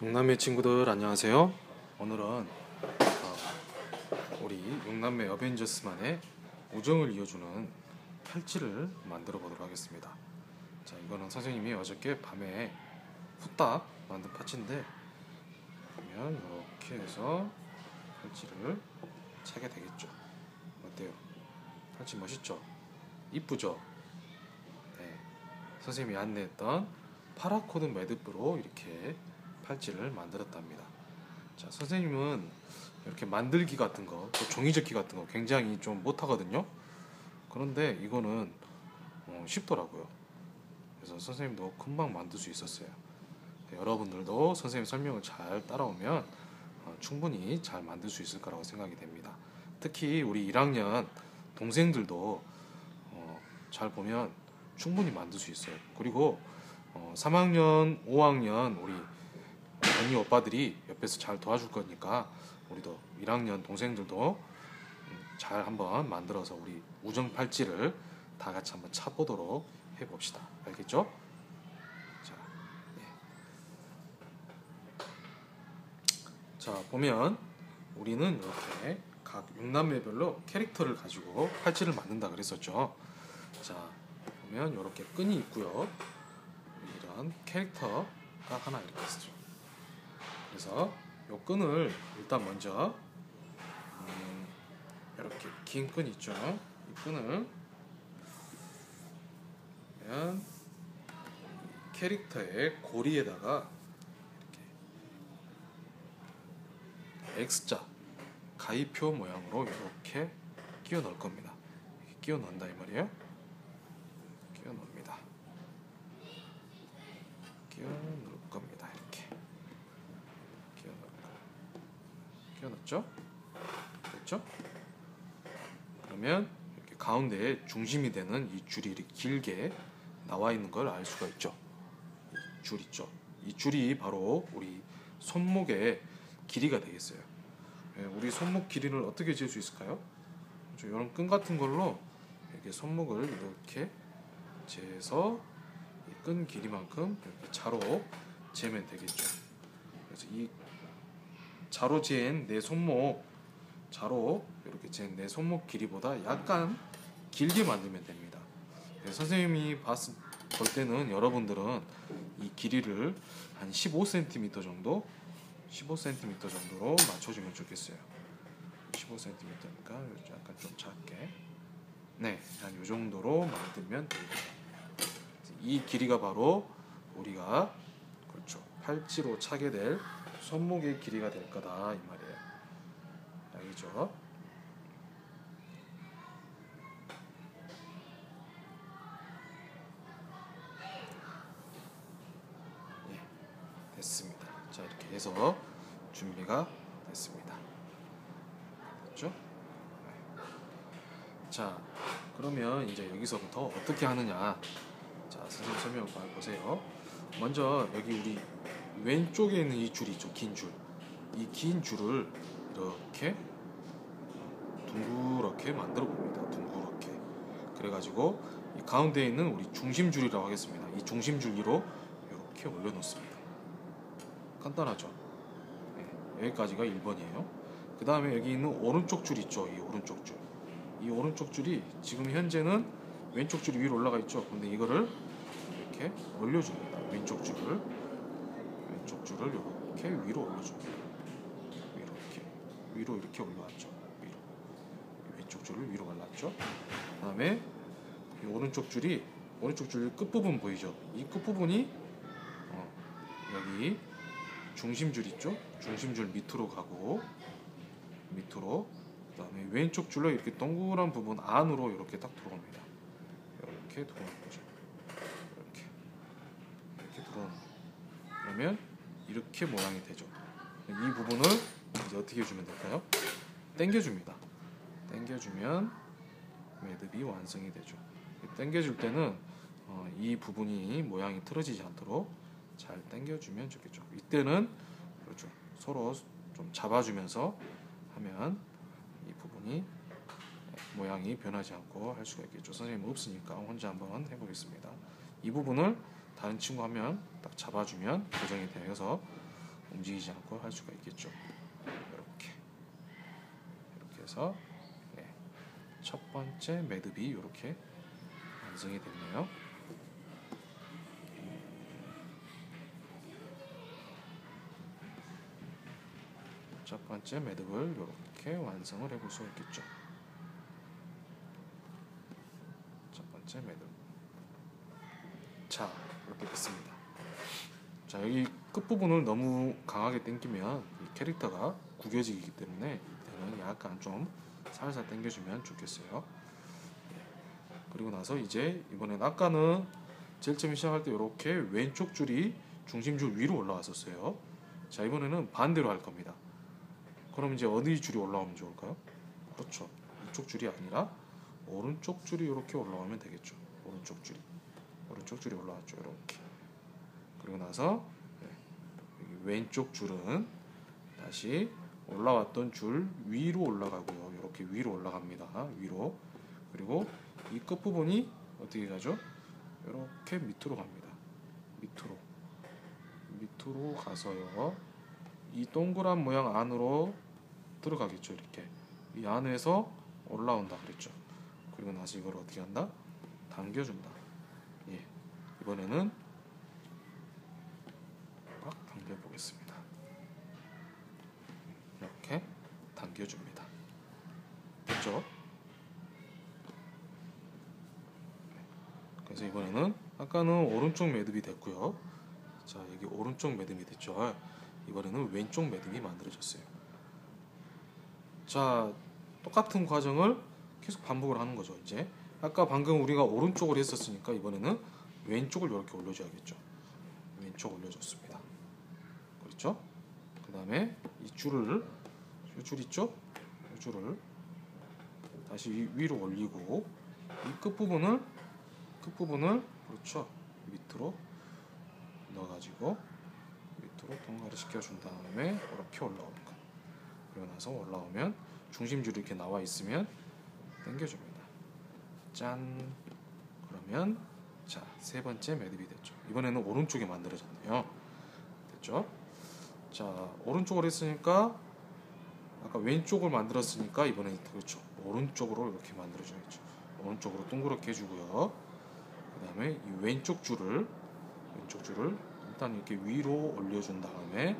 육남매 친구들 안녕하세요. 오늘은 우리 육남매 어벤져스만의 우정을 이어주는 팔찌를 만들어 보도록 하겠습니다. 자, 이거는 선생님이 어저께 밤에 후딱 만든 팔찌인데, 보면 이렇게 해서 팔찌를 차게 되겠죠. 어때요? 팔찌 멋있죠? 이쁘죠? 네, 선생님이 안내했던 파라코드 매듭으로 이렇게 팔찌를 만들었답니다. 자, 선생님은 이렇게 만들기 같은 거, 또 종이접기 같은 거 굉장히 좀 못하거든요. 그런데 이거는 쉽더라고요. 그래서 선생님도 금방 만들 수 있었어요. 여러분들도 선생님 설명을 잘 따라오면 충분히 잘 만들 수 있을 거라고 생각이 됩니다. 특히 우리 1학년 동생들도 잘 보면 충분히 만들 수 있어요. 그리고 3학년, 5학년 우리 언니 오빠들이 옆에서 잘 도와줄 거니까 우리도 1학년 동생들도 잘 한번 만들어서 우리 우정 팔찌를 다 같이 한번 차보도록 해봅시다. 알겠죠? 자, 자, 보면 우리는 이렇게 각 6남매별로 캐릭터를 가지고 팔찌를 만든다 그랬었죠. 자, 보면 이렇게 끈이 있고요. 이런 캐릭터가 하나 이렇게 있죠. 그래서 이 끈을 일단 먼저 이렇게 긴 끈 있죠. 이 끈을 그러면 캐릭터의 고리에다가 이렇게 X자 가위표 모양으로 이렇게 끼워 넣을 겁니다. 끼워 넣는다 이 말이에요. 끼워 넣습니다. 끼워 넣을 겁니다. 이렇게 끼워 넣었죠? 됐죠? 그러면 이렇게 가운데에 중심이 되는 이 줄이 이렇게 길게 나와 있는 걸 알 수가 있죠. 이 줄 있죠. 이 줄이 바로 우리 손목의 길이가 되겠어요. 우리 손목 길이를 어떻게 잴 수 있을까요? 이런 끈 같은 걸로 이렇게 손목을 이렇게 재서 이 끈 길이만큼 이렇게 자로 재면 되겠죠. 그래서 이 자로 잰 내 손목, 자로 이렇게 잰 내 손목 길이보다 약간 길게 만들면 됩니다. 선생님이 볼 때는 여러분들은 이 길이를 한 15cm 정도, 15cm 정도로 맞춰주면 좋겠어요. 15cm니까 약간 좀 작게, 네, 한 이 정도로 만들면 됩니다. 이 길이가 바로 우리가 그렇죠 팔찌로 차게 될 손목의 길이가 될 거다 이 말이에요. 알겠죠? 예, 됐습니다. 자, 이렇게 해서 준비가 됐습니다. 됐죠? 자, 그러면 이제 여기서부터 어떻게 하느냐. 자, 선생님 설명을 보세요. 먼저 여기 우리 왼쪽에 있는 이 줄이 있죠. 긴 줄. 이 긴 줄을 이렇게 둥그렇게 만들어 봅니다. 둥그렇게. 그래가지고 이 가운데에 있는 우리 중심줄이라고 하겠습니다. 이 중심줄 위로 이렇게 올려놓습니다. 간단하죠? 네, 여기까지가 1번이에요. 그 다음에 여기 있는 오른쪽 줄 있죠. 이 오른쪽 줄. 이 오른쪽 줄이 지금 현재는 왼쪽 줄이 위로 올라가 있죠. 근데 이거를 이렇게 올려줍니다. 왼쪽 줄을 이렇게 위로 올려줍니다. 위로 이렇게 올라왔죠. 위로. 왼쪽 줄을 위로 올랐죠. 그 다음에 이 오른쪽 줄 끝부분 보이죠? 이 끝부분이 여기 중심줄 있죠? 중심줄 밑으로 가고 밑으로, 그 다음에 왼쪽 줄로 이렇게 동그란 부분 안으로 이렇게 딱 들어옵니다. 이렇게 들어오는 거죠. 이렇게 들어오는 거. 그러면 이렇게 모양이 되죠. 이 부분을 이제 어떻게 해주면 될까요? 당겨줍니다. 당겨주면 매듭이 완성이 되죠. 당겨줄 때는 이 부분이 모양이 틀어지지 않도록 잘 당겨주면 좋겠죠. 이때는 그렇죠. 서로 좀 잡아주면서 하면 이 부분이 모양이 변하지 않고 할 수가 있겠죠. 선생님 없으니까 혼자 한번 해보겠습니다. 이 부분을 다른 친구 하면 딱 잡아주면 고정이 되어서 움직이지 않고 할 수가 있겠죠. 이렇게 해서 네, 첫 번째 매듭이 이렇게 완성이 됐네요. 첫 번째 매듭을 이렇게 완성을 해볼 수 있겠죠. 첫 번째 매듭. 자, 이렇게 됐습니다. 자, 여기 끝부분을 너무 강하게 당기면 이 캐릭터가 구겨지기 때문에 이때는 약간 좀 살살 당겨주면 좋겠어요. 그리고 나서 이제 이번엔 아까는 제일 처음 시작할 때 이렇게 왼쪽 줄이 중심줄 위로 올라왔었어요. 자, 이번에는 반대로 할 겁니다. 그럼 이제 어디 줄이 올라오면 좋을까요? 그렇죠. 이쪽 줄이 아니라 오른쪽 줄이 이렇게 올라오면 되겠죠. 오른쪽 줄이 올라왔죠. 이렇게. 그리고 나서 여기 왼쪽 줄은 다시 올라왔던 줄 위로 올라가고요. 이렇게 위로 올라갑니다. 위로. 그리고 이 끝부분이 어떻게 가죠? 이렇게 밑으로 갑니다. 밑으로 가서요. 이 동그란 모양 안으로 들어가겠죠. 이렇게 이 안에서 올라온다 그랬죠. 그리고 나서 이걸 어떻게 한다? 당겨준다. 예, 이번에는 막 당겨보겠습니다. 이렇게 당겨줍니다. 됐죠? 그래서 이번에는 아까는 오른쪽 매듭이 됐고요. 자, 여기 오른쪽 매듭이 됐죠. 이번에는 왼쪽 매듭이 만들어졌어요. 자, 똑같은 과정을 계속 반복을 하는 거죠. 이제 아까 방금 우리가 오른쪽을 했었으니까 이번에는 왼쪽을 이렇게 올려줘야겠죠. 왼쪽 올려줬습니다. 그렇죠? 그 다음에 이 줄 있죠? 이 줄을 다시 위로 올리고 이 끝부분을 그렇죠. 밑으로 넣어가지고 밑으로 통과를 시켜준 다음에 이렇게 올라오는 거. 그리고 나서 올라오면 중심줄이 이렇게 나와 있으면 당겨줍니다. 짠. 그러면 자, 세 번째 매듭이 됐죠. 이번에는 오른쪽에 만들어졌네요. 됐죠? 자, 오른쪽으로 했으니까 아까 왼쪽을 만들었으니까 이번에는 그렇죠. 오른쪽으로 이렇게 만들어줘야죠. 오른쪽으로 동그랗게 해주고요. 그 다음에 이 왼쪽 줄을 일단 이렇게 위로 올려준 다음에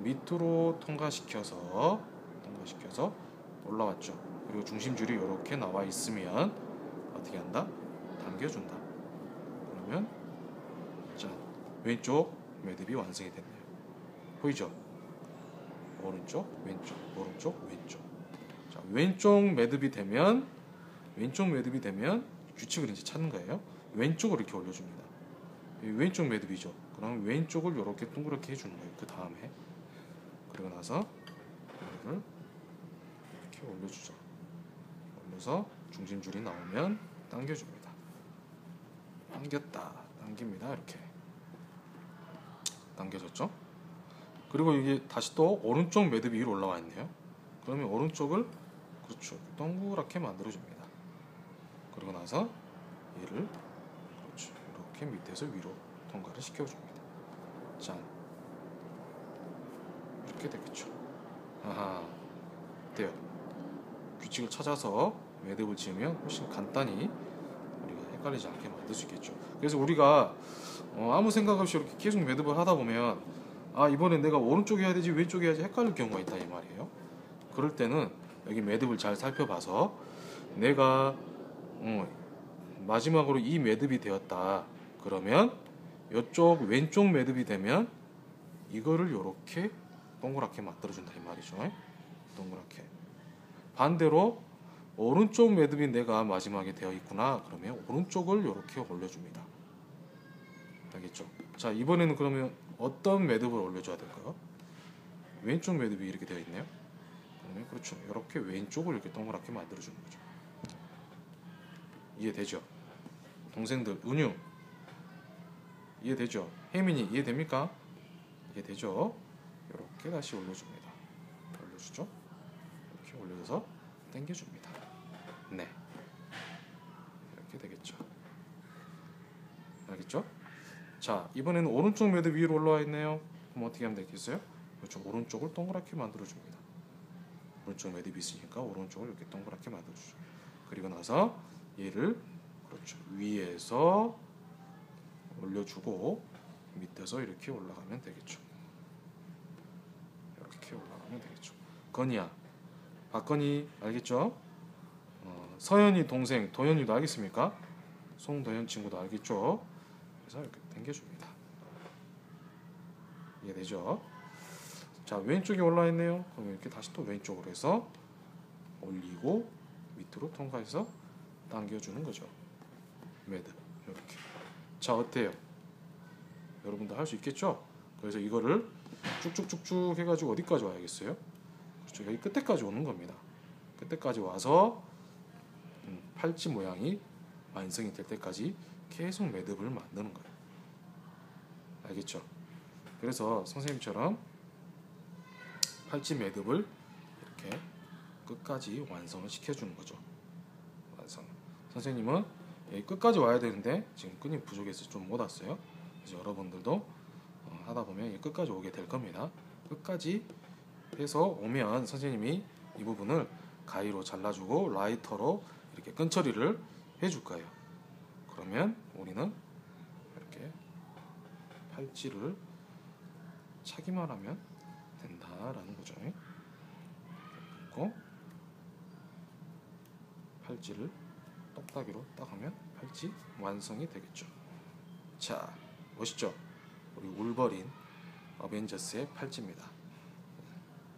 밑으로 통과시켜서 올라왔죠. 그리고 중심줄이 이렇게 나와 있으면 어떻게 한다? 당겨준다. 그러면 자, 왼쪽 매듭이 완성이 됐네요. 보이죠? 오른쪽, 왼쪽, 오른쪽, 왼쪽. 자, 왼쪽 매듭이 되면 규칙을 이제 찾는 거예요. 왼쪽을 이렇게 올려줍니다. 왼쪽 매듭이죠. 그럼 왼쪽을 이렇게 동그랗게 해주는 거예요. 그 다음에 그리고 나서 이거를 이렇게 올려주죠. 올려서 중심줄이 나오면 당겨줍니다. 당깁니다. 이렇게 당겨졌죠. 그리고 이게 다시 또 오른쪽 매듭이 위로 올라와 있네요. 그러면 오른쪽을 그렇죠. 동그랗게 만들어줍니다. 그리고 나서 얘를 그렇죠. 이렇게 밑에서 위로 통과를 시켜줍니다. 짠. 이렇게 되겠죠. 아하. 돼요. 규칙을 찾아서 매듭을 지으면 훨씬 간단히 우리가 헷갈리지 않게 만들 수 있겠죠. 그래서 우리가 아무 생각 없이 이렇게 계속 매듭을 하다 보면 아, 이번엔 내가 오른쪽에 해야 되지 왼쪽에 해야지 헷갈릴 경우가 있다 이 말이에요. 그럴 때는 여기 매듭을 잘 살펴봐서 내가 마지막으로 이 매듭이 되었다. 그러면 이쪽 왼쪽 매듭이 되면 이거를 이렇게 동그랗게 만들어준다 이 말이죠. 동그랗게. 반대로 오른쪽 매듭이 내가 마지막에 되어 있구나. 그러면 오른쪽을 이렇게 올려줍니다. 알겠죠? 자, 이번에는 그러면 어떤 매듭을 올려줘야 될까요? 왼쪽 매듭이 이렇게 되어 있네요. 그러면 그렇죠. 이렇게 왼쪽을 이렇게 동그랗게 만들어주는 거죠. 이해되죠? 동생들, 은유 이해되죠? 혜민이 이해됩니까? 이해되죠? 이렇게 다시 올려줍니다. 올려주죠? 이렇게 올려서 당겨줍니다. 네, 이렇게 되겠죠. 알겠죠? 자, 이번에는 오른쪽 매듭 위로 올라와 있네요. 그럼 어떻게 하면 되겠어요? 그렇죠. 오른쪽을 동그랗게 만들어줍니다. 오른쪽 매듭이 있으니까 오른쪽을 이렇게 동그랗게 만들어주죠. 그리고 나서 얘를 그렇죠. 위에서 올려주고 밑에서 이렇게 올라가면 되겠죠. 이렇게 올라가면 되겠죠. 건이야, 박건이 알겠죠? 서연이 동생 도현이도 알겠습니까? 송도현 친구도 알겠죠? 그래서 이렇게 당겨줍니다. 이해되죠? 자, 왼쪽에 올라 있네요. 그럼 이렇게 다시 또 왼쪽으로 해서 올리고 밑으로 통과해서 당겨주는 거죠. 매듭 이렇게. 자, 어때요? 여러분도 할 수 있겠죠? 그래서 이거를 쭉쭉쭉쭉 해가지고 어디까지 와야겠어요? 그렇죠. 여기 끝에까지 오는 겁니다. 끝에까지 와서 팔찌 모양이 완성이 될 때까지 계속 매듭을 만드는 거예요. 알겠죠? 그래서 선생님처럼 팔찌 매듭을 이렇게 끝까지 완성을 시켜주는 거죠. 완성. 선생님은 여기 끝까지 와야 되는데 지금 끈이 부족해서 좀 못 왔어요. 그래서 여러분들도 하다 보면 끝까지 오게 될 겁니다. 끝까지 해서 오면 선생님이 이 부분을 가위로 잘라주고 라이터로 이렇게 끈 처리를 해줄 거예요. 그러면 우리는 이렇게 팔찌를 차기만 하면 된다라는 거죠. 이렇게 놓고 팔찌를 똑딱이로 딱 하면 팔찌 완성이 되겠죠. 자, 멋있죠? 우리 울버린 어벤져스의 팔찌입니다.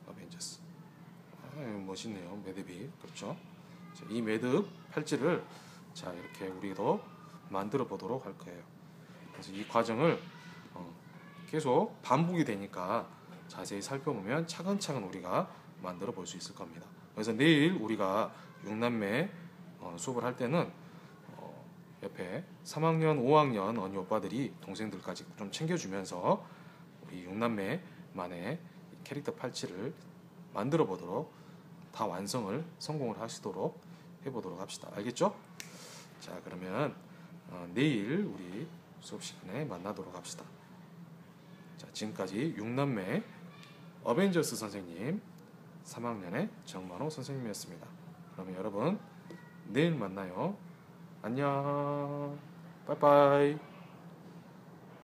어벤져스. 멋있네요. 매듭이. 그렇죠? 자, 이 매듭 팔찌를 자, 이렇게 우리도 만들어 보도록 할 거예요. 그래서 이 과정을 계속 반복이 되니까 자세히 살펴보면 차근차근 우리가 만들어 볼 수 있을 겁니다. 그래서 내일 우리가 6남매 수업을 할 때는 옆에 3학년, 5학년 언니 오빠들이 동생들까지 좀 챙겨주면서 우리 6남매만의 캐릭터 팔찌를 만들어 보도록 다 완성을 성공을 하시도록 해보도록 합시다. 알겠죠? 자, 그러면 내일 우리 수업 시간에 만나도록 합시다. 자, 지금까지 6남매 어벤져스 선생님 3학년의 정만호 선생님이었습니다. 그러면 여러분 내일 만나요. 안녕. 빠이빠이.